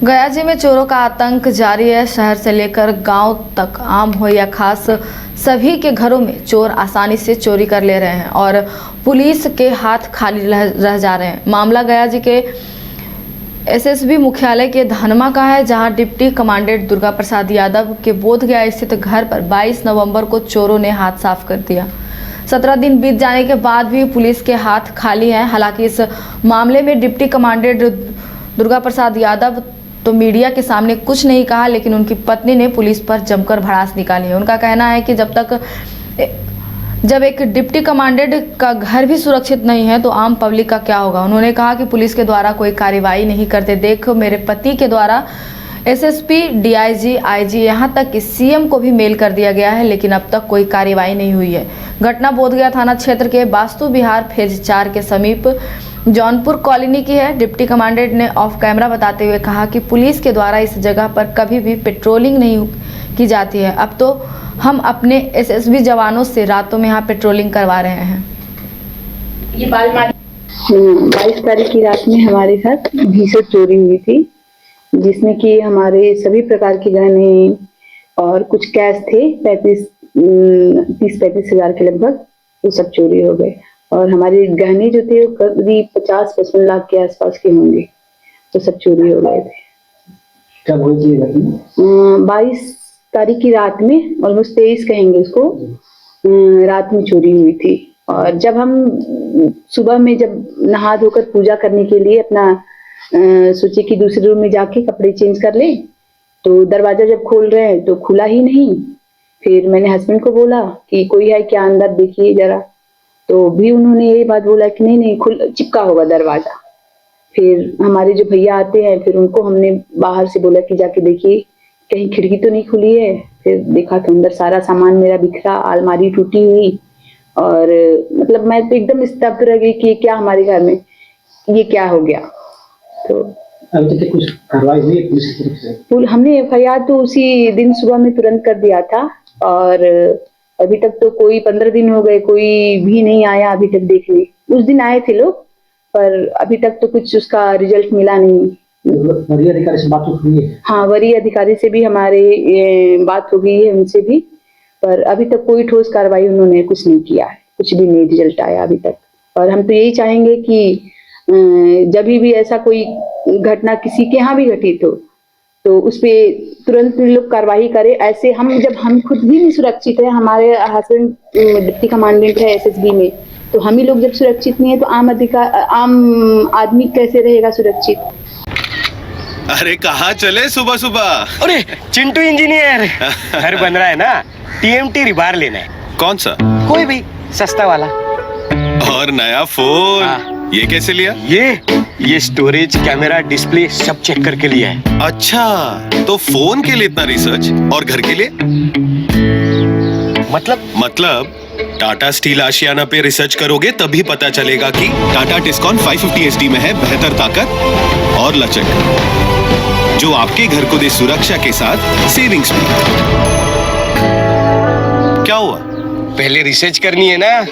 गया जिले में चोरों का आतंक जारी है। शहर से लेकर गांव तक आम हो या खास सभी के घरों में चोर आसानी से चोरी कर ले रहे हैं और पुलिस के हाथ खाली रह जा रहे हैं। मामला गया जी के एसएसबी मुख्यालय के धनमा का है, जहां डिप्टी कमांडेंट दुर्गा प्रसाद यादव के बोधगया स्थित घर पर 22 नवंबर को चोरों ने हाथ साफ कर दिया। 17 दिन बीत जाने के बाद भी पुलिस के हाथ खाली हैं। हालांकि इस मामले में डिप्टी कमांडेंट दुर्गा प्रसाद यादव तो मीडिया के सामने कुछ नहीं कहा, लेकिन उनकी पत्नी ने पुलिस पर जमकर भड़ास निकाली है। उनका कहना है कि जब एक डिप्टी कमांडेंट का घर भी सुरक्षित नहीं है तो आम पब्लिक का क्या होगा। उन्होंने कहा कि पुलिस के द्वारा कोई कार्रवाई नहीं करते देख मेरे पति के द्वारा एसएसपी, डीआईजी, आईजी, यहाँ तक कि सीएम को भी मेल कर दिया गया है, लेकिन अब तक कोई कार्रवाई नहीं हुई है। घटना बोधगया थाना क्षेत्र के वास्तु विहार फेज 4 के समीप जौनपुर कॉलोनी की है। डिप्टी कमांडेंट ने ऑफ कैमरा बताते हुए कहा कि पुलिस के द्वारा इस जगह पर कभी भी पेट्रोलिंग नहीं की जाती है। अब तो हम अपने एसएसबी जवानों से रातों में यहाँ पेट्रोलिंग करवा रहे हैं। ये 22 तारीख की रात में हमारे साथ भीषण चोरी हुई थी, जिसमें कि हमारे सभी प्रकार के गहने और कुछ कैश थे 30-35 हजार के लगभग, वो सब चोरी हो गए। और हमारे गहने जो थे वो करीब 50-55 लाख के आसपास के होंगे, तो सब चोरी हो गए थे। कब हुई थी घटना? 22 तारीख की रात में, ऑलमोस्ट 23 कहेंगे उसको, रात में चोरी हुई थी। और जब हम सुबह में जब नहा धोकर पूजा करने के लिए अपना सोचे कि दूसरे रूम में जाके कपड़े चेंज कर ले, तो दरवाजा जब खोल रहे हैं तो खुला ही नहीं। फिर मैंने हस्बैंड को बोला कि कोई है क्या अंदर, देखिए जरा, तो भी उन्होंने यही बात बोला कि नहीं खुला, चिपका होगा दरवाजा। फिर हमारे जो भैया आते हैं, फिर उनको हमने बाहर से बोला कि जाके देखिए कहीं खिड़की तो नहीं खुली है। फिर देखा तो अंदर सारा सामान मेरा बिखरा, अलमारी टूटी हुई, और मतलब मैं तो एकदम स्तब्ध रह गई कि क्या हमारे घर में ये क्या हो गया। तो अभी तक कुछ कार्रवाई हुई पुलिस की तरफ से? हमने एफआईआर तो उसी दिन सुबह में तुरंत कर दिया था, और अभी तक तो कोई 15 दिन हो गए, कोई भी नहीं आया अभी तक देखने। उस दिन आए थे लोग, पर अभी तक तो कुछ उसका रिजल्ट मिला नहीं। वरीय अधिकारी से बात हुई है? हाँ, वरीय अधिकारी से भी हमारे बात हो गई है, उनसे भी, पर अभी तक कोई ठोस कार्रवाई उन्होंने कुछ नहीं किया है, कुछ भी नहीं रिजल्ट आया अभी तक। और हम तो यही चाहेंगे कि जब भी ऐसा कोई घटना किसी के यहाँ भी घटित हो तो उस पे तुरंत लोग कार्रवाई करे। ऐसे हम खुद भी नहीं सुरक्षित है, हमारे हस्बैंड डिप्टी कमांडेंट है एसएसबी में, तो हम ही लोग जब सुरक्षित नहीं है तो आम आदमी कैसे रहेगा सुरक्षित। अरे कहाँ चले सुबह सुबह? अरे चिंटू इंजीनियर, घर बन रहा है ना, टीएमटी रिबार लेना है। कौन सा? कोई भी सस्ता वाला। और नया फोन? हाँ। ये कैसे लिया? ये स्टोरेज, कैमरा, डिस्प्ले सब चेक करके लिया है। अच्छा, तो फोन के लिए इतना रिसर्च और घर के लिए? मतलब टाटा स्टील आशियाना पे रिसर्च करोगे तभी पता चलेगा कि टाटा टिस्कॉन 550 HD में है बेहतर ताकत और लचक, जो आपके घर को दे सुरक्षा के साथ सेविंग्स भी। क्या हुआ? पहले रिसर्च करनी है ना।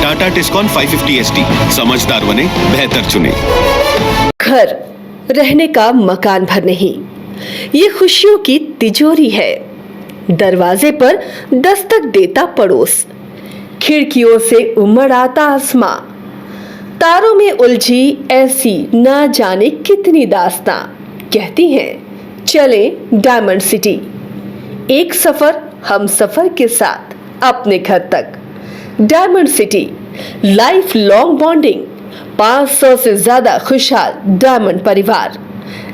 टाटा टिस्कॉन 550 HD, समझदार बने, बेहतर चुने। घर रहने का मकान भर नहीं, ये खुशियों की तिजोरी है। दरवाजे पर दस्तक देता पड़ोस, खिड़कियों से उमड़ आता आसमां, तारों में उलझी ऐसी ना जाने कितनी दास्तां। कहती हैं चले डायमंड सिटी, एक सफर हम सफर के साथ अपने घर तक। Diamond city, life long bonding, 500 से ज्यादा खुशहाल डायमंड परिवार।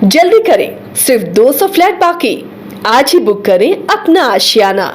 जल्दी करें, सिर्फ 200 फ्लैट बाकी। आज ही बुक करें अपना आशियाना।